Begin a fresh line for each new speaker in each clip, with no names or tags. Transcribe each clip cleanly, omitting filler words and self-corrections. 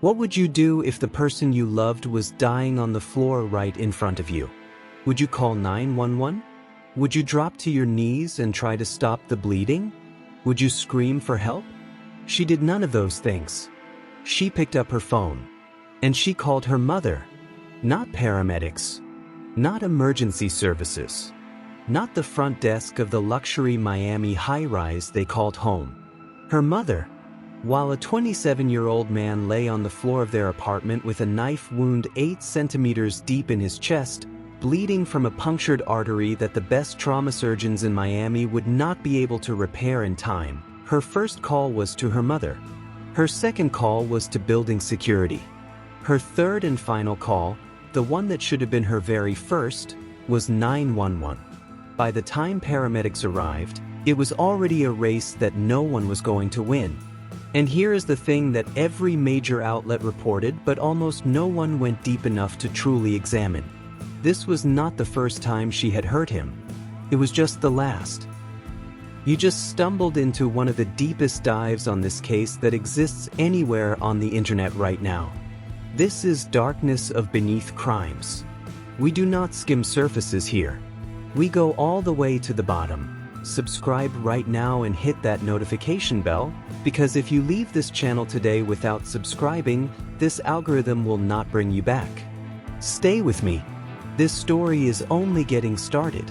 What would you do if the person you loved was dying on the floor right in front of you? Would you call 911? Would you drop to your knees and try to stop the bleeding? Would you scream for help? She did none of those things. She picked up her phone. And she called her mother. Not paramedics. Not emergency services. Not the front desk of the luxury Miami high-rise they called home. Her mother. While a 27-year-old man lay on the floor of their apartment with a knife wound 8 centimeters deep in his chest, bleeding from a punctured artery that the best trauma surgeons in Miami would not be able to repair in time, her first call was to her mother. Her second call was to building security. Her third and final call, the one that should have been her very first, was 911. By the time paramedics arrived, it was already a race that no one was going to win. And here is the thing that every major outlet reported, but almost no one went deep enough to truly examine. This was not the first time she had hurt him. It was just the last. You just stumbled into one of the deepest dives on this case that exists anywhere on the internet right now. This is darkness of beneath crimes. We do not skim surfaces here. We go all the way to the bottom. Subscribe right now and hit that notification bell, because if you leave this channel today without subscribing, this algorithm will not bring you back. Stay with me. This story is only getting started.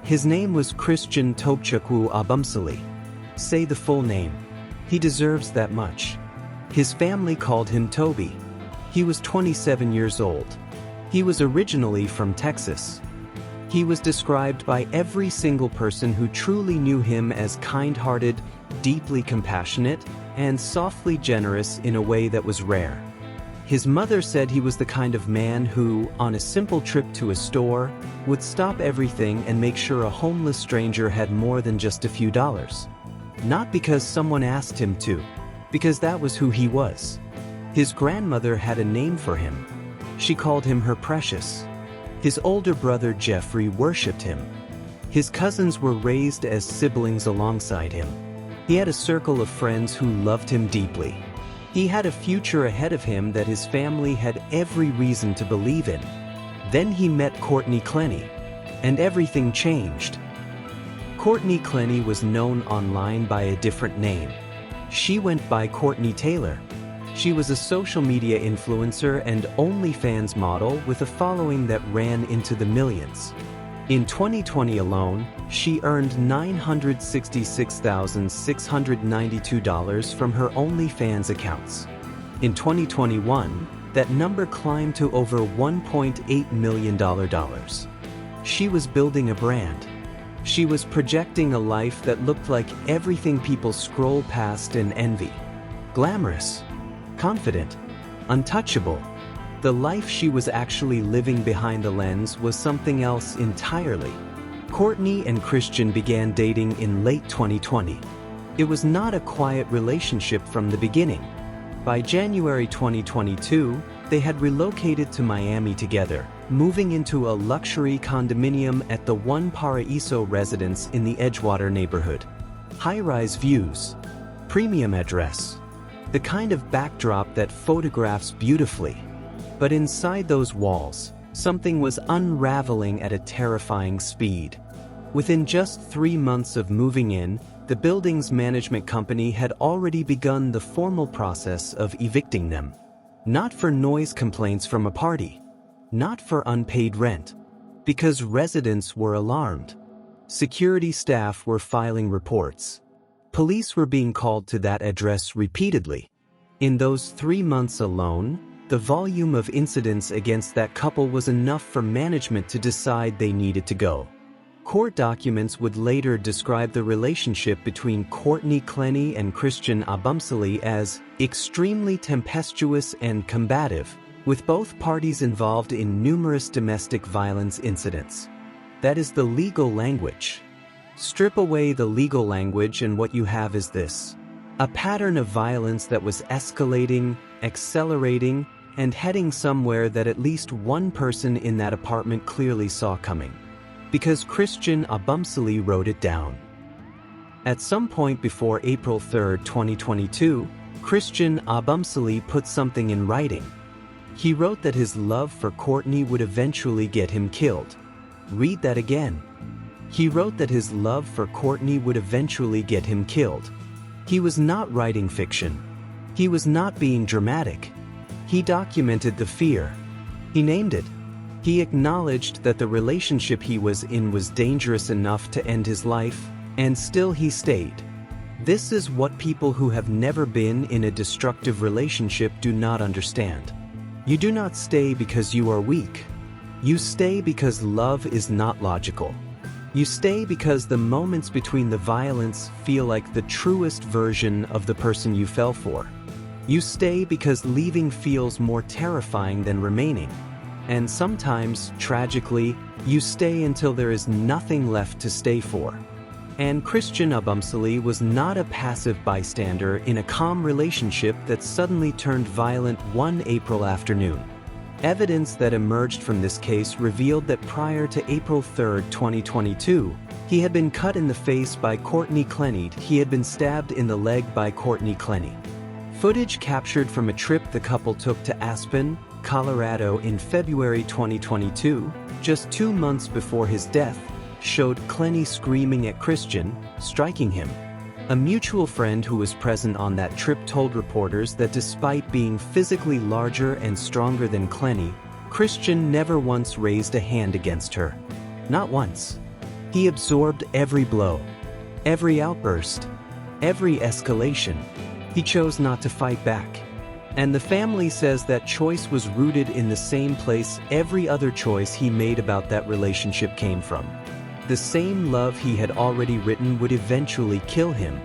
His name was Christian Tobechukwu Obumseli. Say the full name. He deserves that much. His family called him Toby. He was 27 years old. He was originally from Texas. He was described by every single person who truly knew him as kind-hearted, deeply compassionate, and softly generous in a way that was rare. His mother said he was the kind of man who, on a simple trip to a store, would stop everything and make sure a homeless stranger had more than just a few dollars. Not because someone asked him to, because that was who he was. His grandmother had a name for him. She called him her precious. His older brother Jeffrey worshipped him. His cousins were raised as siblings alongside him. He had a circle of friends who loved him deeply. He had a future ahead of him that his family had every reason to believe in. Then he met Courtney Clenney, and everything changed. Courtney Clenney was known online by a different name. She went by Courtney Tailor. She was a social media influencer and Onlyfans model with a following that ran into the millions. In 2020 alone, she earned $966,692 from her OnlyFans accounts. In 2021, that number climbed to over $1.8 million. She was building a brand. She was projecting a life that looked like everything people scroll past and envy. Glamorous, confident, untouchable. The life she was actually living behind the lens was something else entirely. Courtney and Christian began dating in late 2020. It was not a quiet relationship from the beginning. By January 2022, they had relocated to Miami together, moving into a luxury condominium at the One Paraíso residence in the Edgewater neighborhood. High-rise views, premium address, the kind of backdrop that photographs beautifully. But inside those walls, something was unraveling at a terrifying speed. Within just 3 months of moving in, the building's management company had already begun the formal process of evicting them. Not for noise complaints from a party. Not for unpaid rent. Because residents were alarmed. Security staff were filing reports. Police were being called to that address repeatedly. In those 3 months alone, the volume of incidents against that couple was enough for management to decide they needed to go. Court documents would later describe the relationship between Courtney Clenney and Christian Obumseli as extremely tempestuous and combative, with both parties involved in numerous domestic violence incidents. That is the legal language. Strip away the legal language and what you have is this: a pattern of violence that was escalating, accelerating, and heading somewhere that at least one person in that apartment clearly saw coming. Because Christian Obumseli wrote it down. At some point before April 3, 2022, Christian Obumseli put something in writing. He wrote that his love for Courtney would eventually get him killed. Read that again. He wrote that his love for Courtney would eventually get him killed. He was not writing fiction. He was not being dramatic. He documented the fear. He named it. He acknowledged that the relationship he was in was dangerous enough to end his life, and still he stayed. This is what people who have never been in a destructive relationship do not understand. You do not stay because you are weak. You stay because love is not logical. You stay because the moments between the violence feel like the truest version of the person you fell for. You stay because leaving feels more terrifying than remaining. And sometimes, tragically, you stay until there is nothing left to stay for. And Christian Obumseli was not a passive bystander in a calm relationship that suddenly turned violent one April afternoon. Evidence that emerged from this case revealed that prior to April 3, 2022, he had been cut in the face by Courtney Clenney. He had been stabbed in the leg by Courtney Clenney. Footage captured from a trip the couple took to Aspen, Colorado in February 2022, just 2 months before his death, showed Clenney screaming at Christian, striking him. A mutual friend who was present on that trip told reporters that despite being physically larger and stronger than Clenney, Christian never once raised a hand against her. Not once. He absorbed every blow, every outburst, every escalation. He chose not to fight back. And the family says that choice was rooted in the same place every other choice he made about that relationship came from. The same love he had already written would eventually kill him.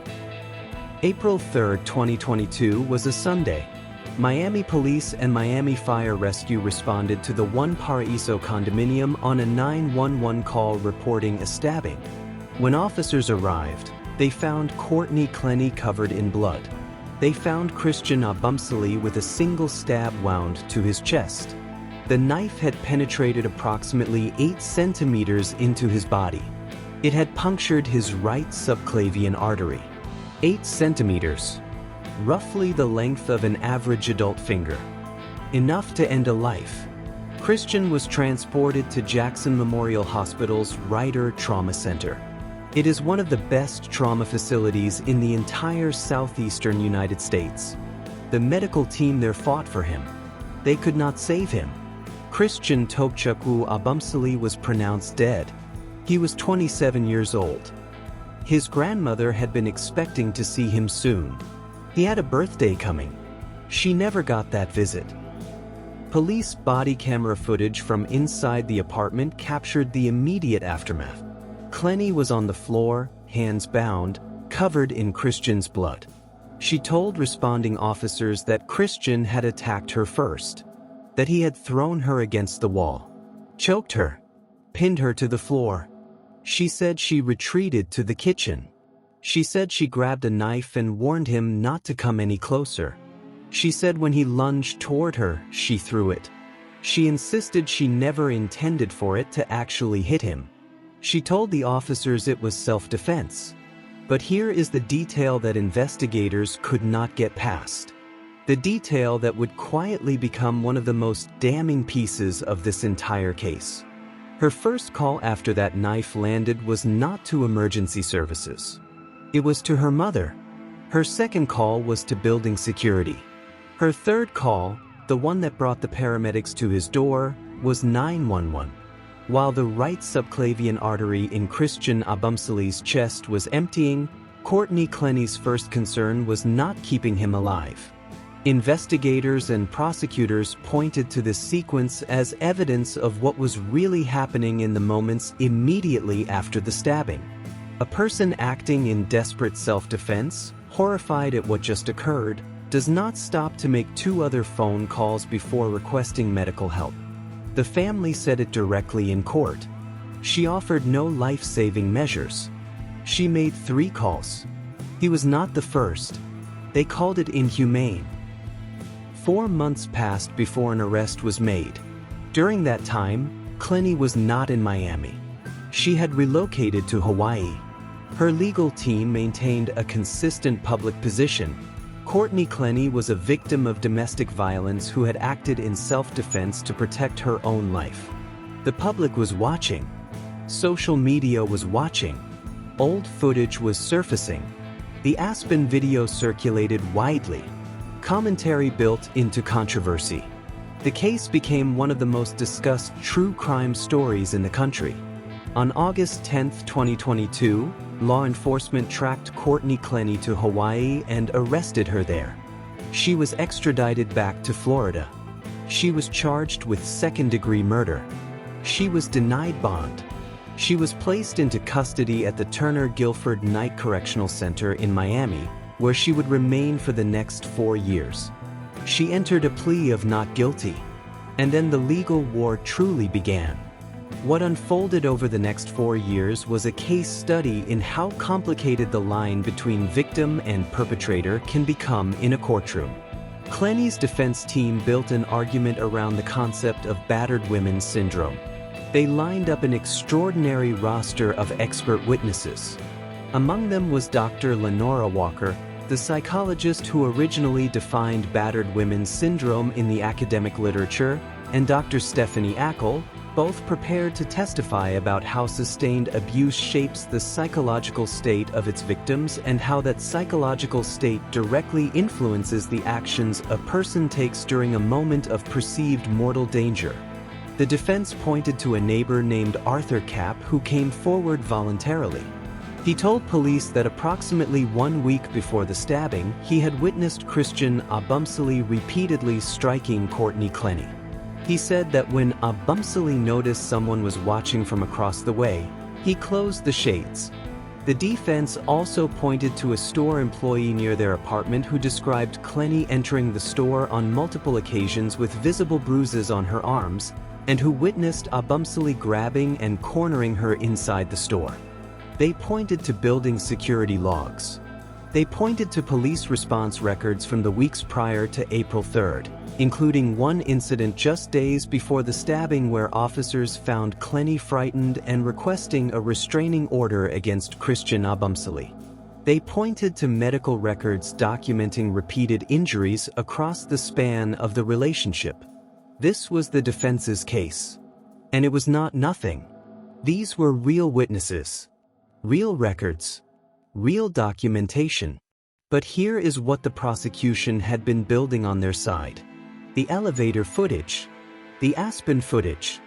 April 3, 2022 was a Sunday. Miami police and Miami Fire Rescue responded to the One Paraíso condominium on a 911 call reporting a stabbing. When officers arrived, they found Courtney Clenney covered in blood. They found Christian Obumseli with a single stab wound to his chest. The knife had penetrated approximately 8 centimeters into his body. It had punctured his right subclavian artery. 8 centimeters. Roughly the length of an average adult finger. Enough to end a life. Christian was transported to Jackson Memorial Hospital's Ryder Trauma Center. It is one of the best trauma facilities in the entire southeastern United States. The medical team there fought for him. They could not save him. Christian Tobechukwu Obumseli was pronounced dead. He was 27 years old. His grandmother had been expecting to see him soon. He had a birthday coming. She never got that visit. Police body camera footage from inside the apartment captured the immediate aftermath. Clenney was on the floor, hands bound, covered in Christian's blood. She told responding officers that Christian had attacked her first, that he had thrown her against the wall, choked her, pinned her to the floor. She said she retreated to the kitchen. She said she grabbed a knife and warned him not to come any closer. She said when he lunged toward her, she threw it. She insisted she never intended for it to actually hit him. She told the officers it was self-defense. But here is the detail that investigators could not get past. The detail that would quietly become one of the most damning pieces of this entire case. Her first call after that knife landed was not to emergency services. It was to her mother. Her second call was to building security. Her third call, the one that brought the paramedics to his door, was 911. While the right subclavian artery in Christian Obumseli's chest was emptying, Courtney Clenney's first concern was not keeping him alive. Investigators and prosecutors pointed to this sequence as evidence of what was really happening in the moments immediately after the stabbing. A person acting in desperate self-defense, horrified at what just occurred, does not stop to make 2 other phone calls before requesting medical help. The family said it directly in court. She offered no life-saving measures. She made 3 calls. He was not the first. They called it inhumane. 4 months passed before an arrest was made. During that time, Clenney was not in Miami. She had relocated to Hawaii. Her legal team maintained a consistent public position. Courtney Clenney was a victim of domestic violence who had acted in self-defense to protect her own life. The public was watching. Social media was watching. Old footage was surfacing. The Aspen video circulated widely. Commentary built into controversy. The case became one of the most discussed true crime stories in the country. On August 10, 2022, law enforcement tracked Courtney Clenney to Hawaii and arrested her there. She was extradited back to Florida. She was charged with second-degree murder. She was denied bond. She was placed into custody at the Turner Guilford Night Correctional Center in Miami, where she would remain for the next 4 years. She entered a plea of not guilty. And then the legal war truly began. What unfolded over the next 4 years was a case study in how complicated the line between victim and perpetrator can become in a courtroom. Clenney's defense team built an argument around the concept of battered women syndrome. They lined up an extraordinary roster of expert witnesses. Among them was Dr. Lenora Walker, the psychologist who originally defined battered women syndrome in the academic literature, and Dr. Stephanie Ackle, both prepared to testify about how sustained abuse shapes the psychological state of its victims and how that psychological state directly influences the actions a person takes during a moment of perceived mortal danger. The defense pointed to a neighbor named Arthur Kapp who came forward voluntarily. He told police that approximately 1 week before the stabbing, he had witnessed Christian Obumseli repeatedly striking Courtney Clenney. He said that when Obumseli noticed someone was watching from across the way, he closed the shades. The defense also pointed to a store employee near their apartment who described Clenney entering the store on multiple occasions with visible bruises on her arms, and who witnessed Obumseli grabbing and cornering her inside the store. They pointed to building security logs. They pointed to police response records from the weeks prior to April 3rd, including one incident just days before the stabbing where officers found Clenney frightened and requesting a restraining order against Christian Obumseli. They pointed to medical records documenting repeated injuries across the span of the relationship. This was the defense's case. And it was not nothing. These were real witnesses, real records, real documentation. But here is what the prosecution had been building on their side. The elevator footage, the Aspen footage,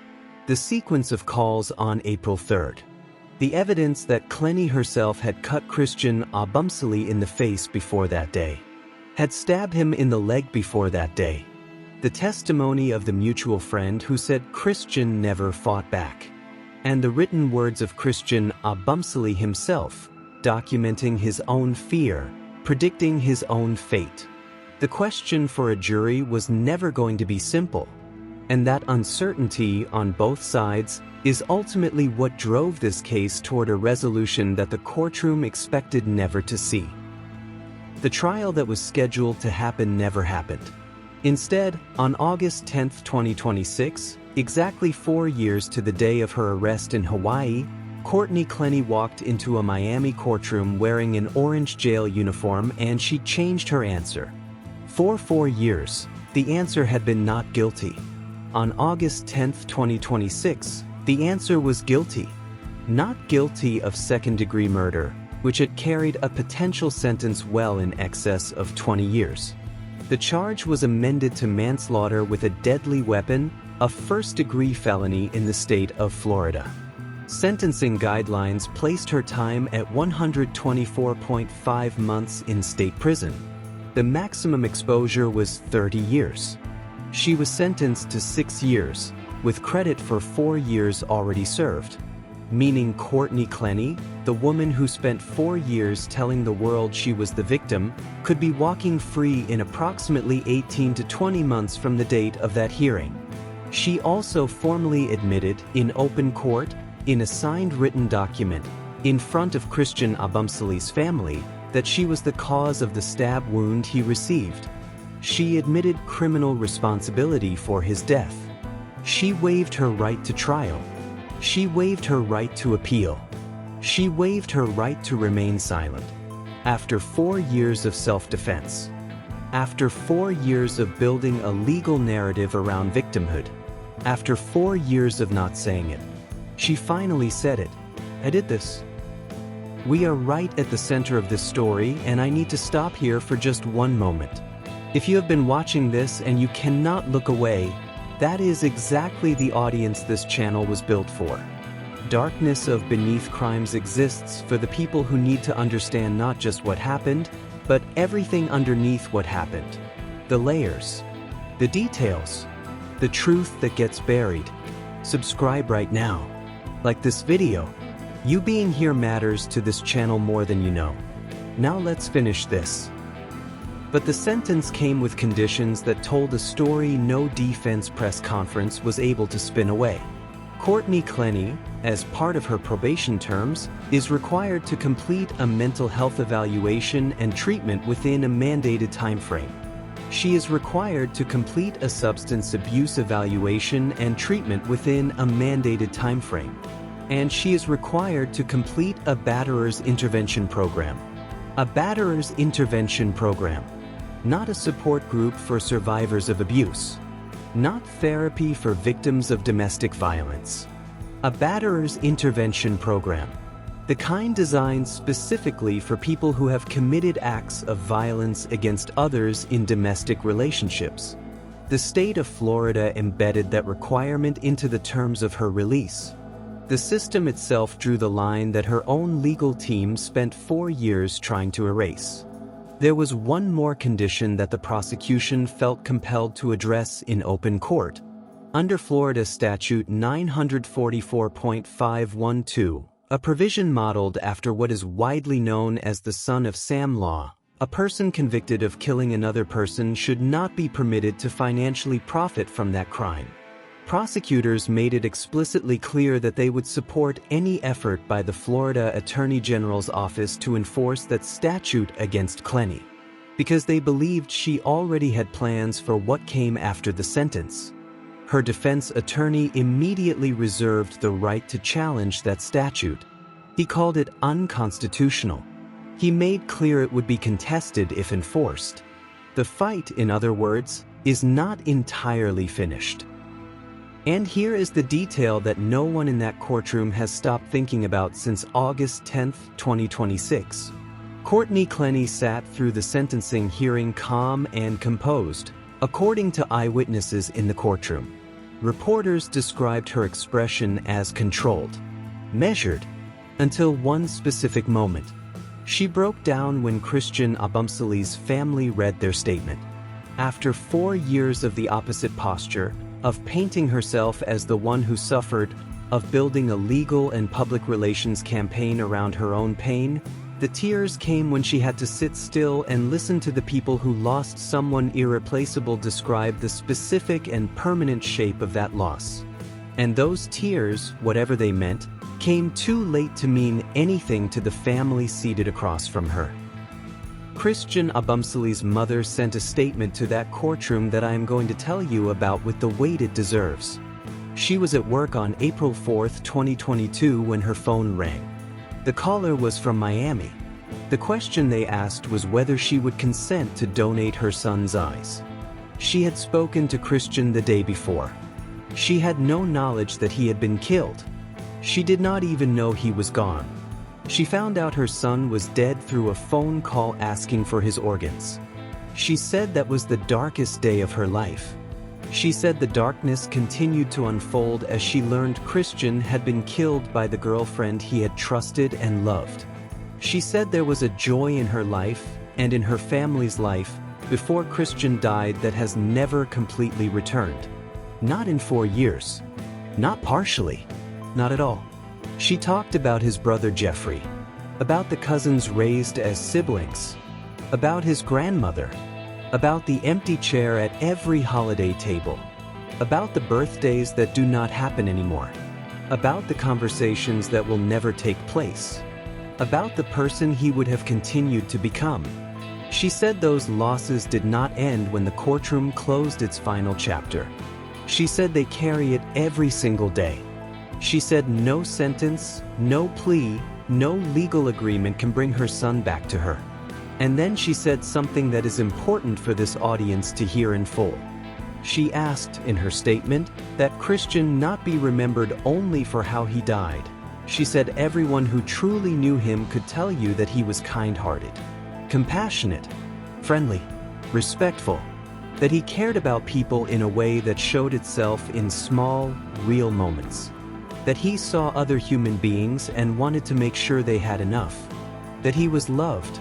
the sequence of calls on April 3rd, the evidence that Clenney herself had cut Christian Obumseli in the face before that day, had stabbed him in the leg before that day, the testimony of the mutual friend who said Christian never fought back, and the written words of Christian Obumseli himself, documenting his own fear, predicting his own fate. The question for a jury was never going to be simple, and that uncertainty on both sides is ultimately what drove this case toward a resolution that the courtroom expected never to see. The trial that was scheduled to happen never happened. Instead, on August 10, 2026, exactly 4 years to the day of her arrest in Hawaii, Courtney Clenney walked into a Miami courtroom wearing an orange jail uniform, and she changed her answer. For 4 years, the answer had been not guilty. On August 10, 2026, the answer was guilty. Not guilty of second-degree murder, which had carried a potential sentence well in excess of 20 years. The charge was amended to manslaughter with a deadly weapon, a first-degree felony in the state of Florida. Sentencing guidelines placed her time at 124.5 months in state prison. The maximum exposure was 30 years. She was sentenced to 6 years, with credit for 4 years already served, meaning Courtney Clenney, the woman who spent 4 years telling the world she was the victim, could be walking free in approximately 18 to 20 months from the date of that hearing. She also formally admitted, in open court, in a signed written document, in front of Christian Obumseli's family, that she was the cause of the stab wound he received. She admitted criminal responsibility for his death. She waived her right to trial. She waived her right to appeal. She waived her right to remain silent. After 4 years of self-defense, After 4 years of building a legal narrative around victimhood, after 4 years of not saying it, she finally said it. I did this. We are right at the center of this story, and I need to stop here for just one moment. If you have been watching this and you cannot look away, that is exactly the audience this channel was built for. Darkness of beneath crimes exists for the people who need to understand not just what happened, but everything underneath what happened. The layers, the details, the truth that gets buried. Subscribe right now. Like this video. You being here matters to this channel more than you know. Now let's finish this. But the sentence came with conditions that told a story no defense press conference was able to spin away. Courtney Clenney, as part of her probation terms, is required to complete a mental health evaluation and treatment within a mandated time frame. She is required to complete a substance abuse evaluation and treatment within a mandated time frame. And she is required to complete a batterer's intervention program. A batterer's intervention program. Not a support group for survivors of abuse. Not therapy for victims of domestic violence. A batterer's intervention program. The kind designed specifically for people who have committed acts of violence against others in domestic relationships. The state of Florida embedded that requirement into the terms of her release. The system itself drew the line that her own legal team spent 4 years trying to erase. There was one more condition that the prosecution felt compelled to address in open court. Under Florida Statute 944.512, a provision modeled after what is widely known as the Son of Sam law, a person convicted of killing another person should not be permitted to financially profit from that crime. Prosecutors made it explicitly clear that they would support any effort by the Florida Attorney General's office to enforce that statute against Clenney, because they believed she already had plans for what came after the sentence. Her defense attorney immediately reserved the right to challenge that statute. He called it unconstitutional. He made clear it would be contested if enforced. The fight, in other words, is not entirely finished. And here is the detail that no one in that courtroom has stopped thinking about since August 10, 2026. Courtney Clenney sat through the sentencing hearing calm and composed, according to eyewitnesses in the courtroom. Reporters described her expression as controlled, measured, until one specific moment. She broke down when Christian Obumseli's family read their statement. After 4 years of the opposite posture, of painting herself as the one who suffered, of building a legal and public relations campaign around her own pain, the tears came when she had to sit still and listen to the people who lost someone irreplaceable describe the specific and permanent shape of that loss. And those tears, whatever they meant, came too late to mean anything to the family seated across from her. Christian Obumseli's mother sent a statement to that courtroom that I am going to tell you about with the weight it deserves. She was at work on April 4, 2022 when her phone rang. The caller was from Miami. The question they asked was whether she would consent to donate her son's eyes. She had spoken to Christian the day before. She had no knowledge that he had been killed. She did not even know he was gone. She found out her son was dead through a phone call asking for his organs. She said that was the darkest day of her life. She said the darkness continued to unfold as she learned Christian had been killed by the girlfriend he had trusted and loved. She said there was a joy in her life and in her family's life before Christian died that has never completely returned. Not in 4 years. Not partially. Not at all. She talked about his brother Jeffrey, about the cousins raised as siblings, about his grandmother, about the empty chair at every holiday table, about the birthdays that do not happen anymore, about the conversations that will never take place, about the person he would have continued to become. She said those losses did not end when the courtroom closed its final chapter. She said they carry it every single day. She said no sentence, no plea, no legal agreement can bring her son back to her. And then she said something that is important for this audience to hear in full. She asked in her statement that Christian not be remembered only for how he died. She said everyone who truly knew him could tell you that he was kind-hearted, compassionate, friendly, respectful, that he cared about people in a way that showed itself in small, real moments, that he saw other human beings and wanted to make sure they had enough, that he was loved,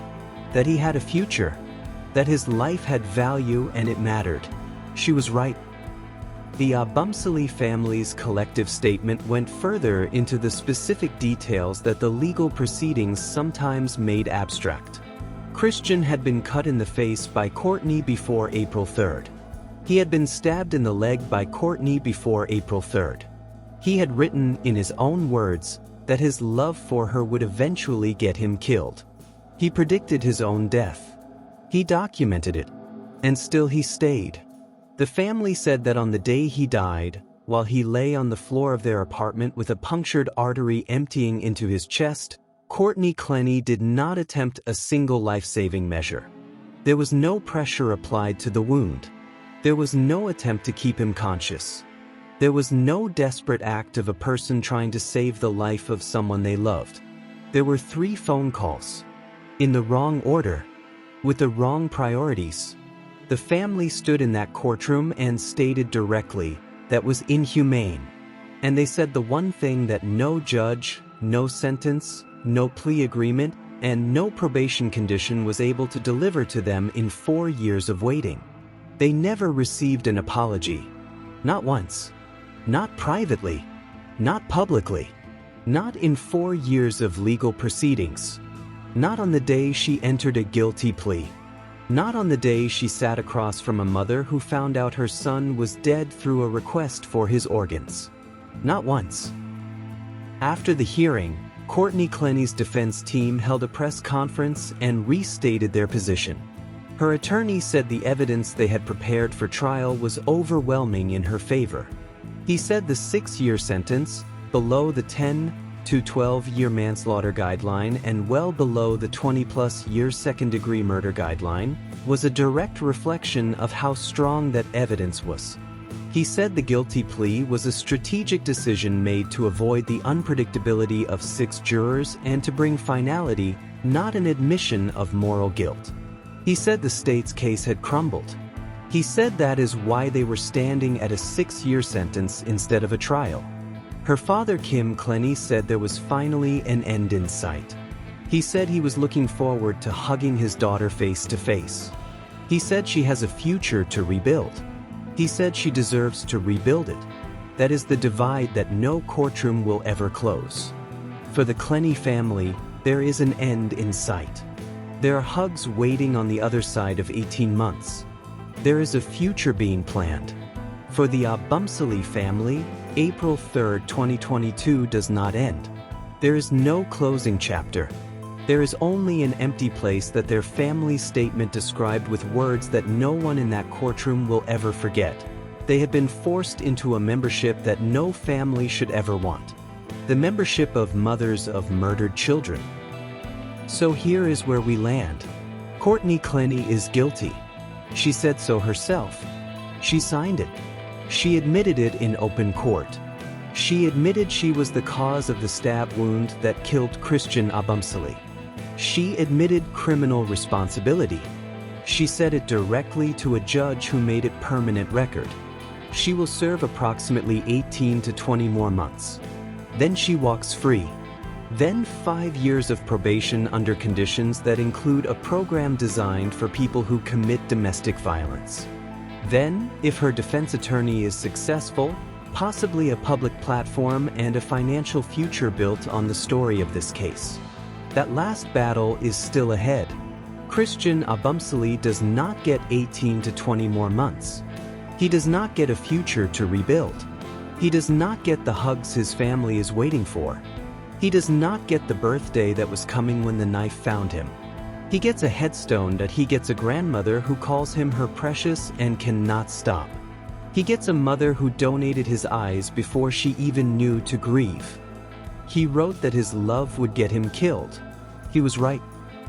that he had a future, that his life had value and it mattered. She was right. The Obumseli family's collective statement went further into the specific details that the legal proceedings sometimes made abstract. Christian had been cut in the face by Courtney before April 3rd. He had been stabbed in the leg by Courtney before April 3rd. He had written, in his own words, that his love for her would eventually get him killed. He predicted his own death. He documented it. And still he stayed. The family said that on the day he died, while he lay on the floor of their apartment with a punctured artery emptying into his chest, Courtney Clenney did not attempt a single life-saving measure. There was no pressure applied to the wound. There was no attempt to keep him conscious. There was no desperate act of a person trying to save the life of someone they loved. There were 3 phone calls. In the wrong order. With the wrong priorities. The family stood in that courtroom and stated directly that was inhumane. And they said the one thing that no judge, no sentence, no plea agreement, and no probation condition was able to deliver to them in 4 years of waiting. They never received an apology. Not once. Not privately. Not publicly. Not in 4 years of legal proceedings. Not on the day she entered a guilty plea. Not on the day she sat across from a mother who found out her son was dead through a request for his organs. Not once. After the hearing, Courtney Clenney's defense team held a press conference and restated their position. Her attorney said the evidence they had prepared for trial was overwhelming in her favor. He said the 6-year sentence, below the 10 to 12-year manslaughter guideline and well below the 20-plus year second-degree murder guideline, was a direct reflection of how strong that evidence was. He said the guilty plea was a strategic decision made to avoid the unpredictability of 6 jurors and to bring finality, not an admission of moral guilt. He said the state's case had crumbled. He said that is why they were standing at a 6-year sentence instead of a trial. Her father, Kim Clenney, said there was finally an end in sight. He said he was looking forward to hugging his daughter face to face. He said she has a future to rebuild. He said she deserves to rebuild it. That is the divide that no courtroom will ever close. For the Clenney family, there is an end in sight. There are hugs waiting on the other side of 18 months. There is a future being planned. For the Obumseli family, April 3, 2022 does not end. There is no closing chapter. There is only an empty place that their family statement described with words that no one in that courtroom will ever forget. They had been forced into a membership that no family should ever want. The membership of mothers of murdered children. So here is where we land. Courtney Clenney is guilty. She said so herself. She signed it. She admitted it in open court. She admitted she was the cause of the stab wound that killed Christian Obumseli. She admitted criminal responsibility. She said it directly to a judge who made it permanent record. She will serve approximately 18 to 20 more months. Then she walks free. Then 5 years of probation under conditions that include a program designed for people who commit domestic violence. Then, if her defense attorney is successful, possibly a public platform and a financial future built on the story of this case. That last battle is still ahead. Christian Obumseli does not get 18 to 20 more months. He does not get a future to rebuild. He does not get the hugs his family is waiting for. He does not get the birthday that was coming when the knife found him. He gets a headstone that he gets a grandmother who calls him her precious and cannot stop. He gets a mother who donated his eyes before she even knew to grieve. He wrote that his love would get him killed. He was right.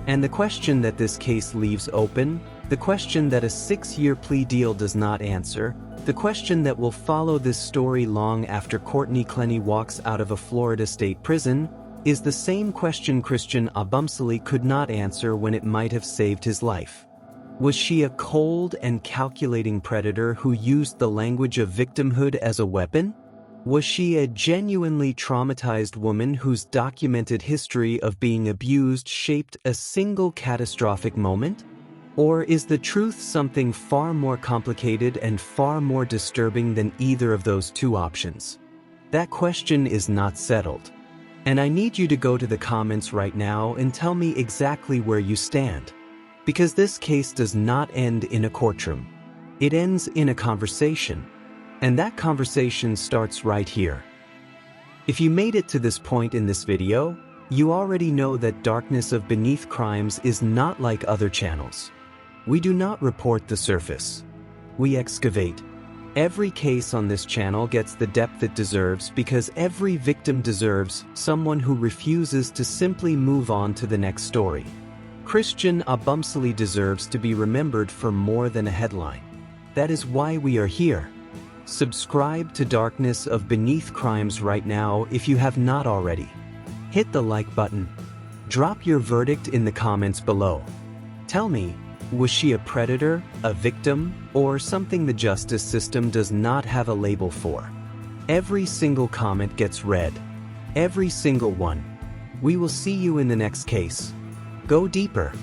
And the question that this case leaves open, the question that a 6-year plea deal does not answer, the question that will follow this story long after Courtney Clenney walks out of a Florida state prison, is the same question Christian Obumseli could not answer when it might have saved his life. Was she a cold and calculating predator who used the language of victimhood as a weapon? Was she a genuinely traumatized woman whose documented history of being abused shaped a single catastrophic moment? Or is the truth something far more complicated and far more disturbing than either of those two options? That question is not settled. And I need you to go to the comments right now and tell me exactly where you stand. Because this case does not end in a courtroom. It ends in a conversation. And that conversation starts right here. If you made it to this point in this video, you already know that Darkness of Beneath Crimes is not like other channels. We do not report the surface. We excavate. Every case on this channel gets the depth it deserves because every victim deserves someone who refuses to simply move on to the next story. Christian Obumseli deserves to be remembered for more than a headline. That is why we are here. Subscribe to Darkness of Beneath Crimes right now if you have not already. Hit the like button. Drop your verdict in the comments below. Tell me, was she a predator, a victim, or something the justice system does not have a label for? Every single comment gets read. Every single one. We will see you in the next case. Go deeper.